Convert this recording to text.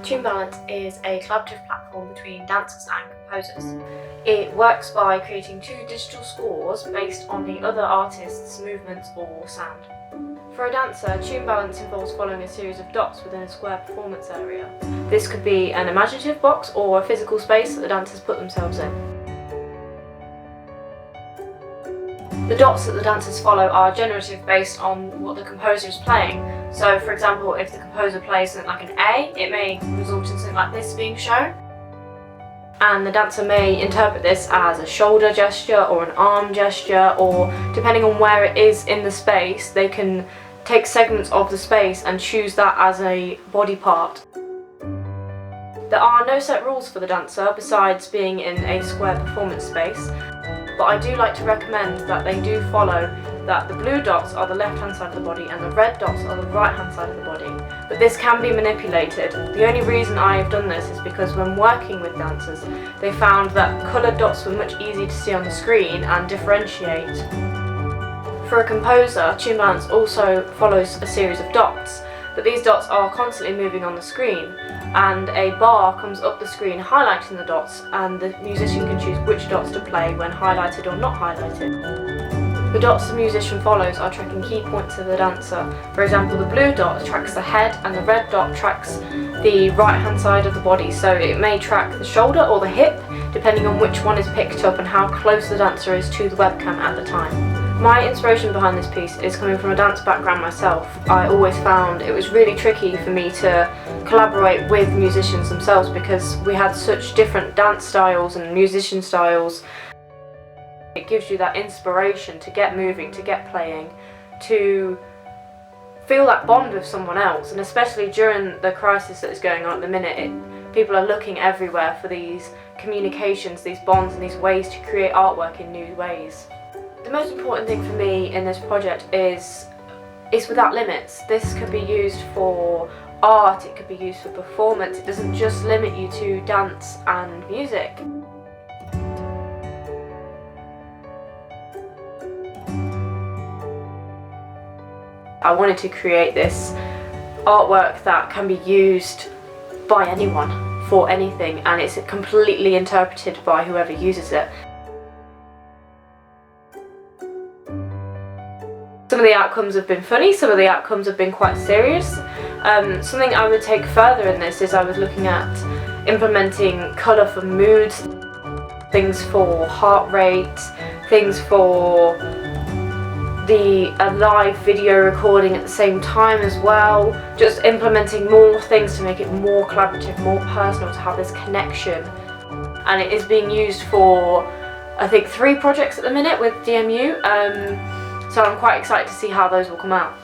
Tune Balance is a collaborative platform between dancers and composers. It works by creating two digital scores based on the other artist's movements or sound. For a dancer, tune balance involves following a series of dots within a square performance area. This could be an imaginative box or a physical space that the dancers put themselves in. The dots that the dancers follow are generative based on what the composer is playing. So for example, if the composer plays something like an A, it may result in something like this being shown. And the dancer may interpret this as a shoulder gesture or an arm gesture, or depending on where it is in the space, they can take segments of the space and choose that as a body part. There are no set rules for the dancer besides being in a square performance space, but I do like to recommend that they do follow that the blue dots are the left hand side of the body and the red dots are the right hand side of the body. But this can be manipulated. The only reason I have done this is because when working with dancers, they found that coloured dots were much easier to see on the screen and differentiate. For a composer, tune balance also follows a series of dots, but these dots are constantly moving on the screen, and a bar comes up the screen highlighting the dots, and the musician can choose which dots to play when highlighted or not highlighted. The dots the musician follows are tracking key points of the dancer. For example, the blue dot tracks the head and the red dot tracks the right hand side of the body, so it may track the shoulder or the hip depending on which one is picked up and how close the dancer is to the webcam at the time. My inspiration behind this piece is coming from a dance background myself. I always found it was really tricky for me to collaborate with musicians themselves because we had such different dance styles and musician styles. It gives you that inspiration to get moving, to get playing, to feel that bond with someone else, and especially during the crisis that is going on at the minute, people are looking everywhere for these communications, these bonds and these ways to create artwork in new ways. The most important thing for me in this project is it's without limits. This could be used for art, it could be used for performance, it doesn't just limit you to dance and music. I wanted to create this artwork that can be used by anyone, for anything, and it's completely interpreted by whoever uses it. Some of the outcomes have been funny, some of the outcomes have been quite serious. Something I would take further in this is I was looking at implementing colour for moods, things for heart rate, things for a live video recording at the same time as well. Just implementing more things to make it more collaborative, more personal, to have this connection. And it is being used for, I think, 3 projects at the minute with DMU. So I'm quite excited to see how those will come out.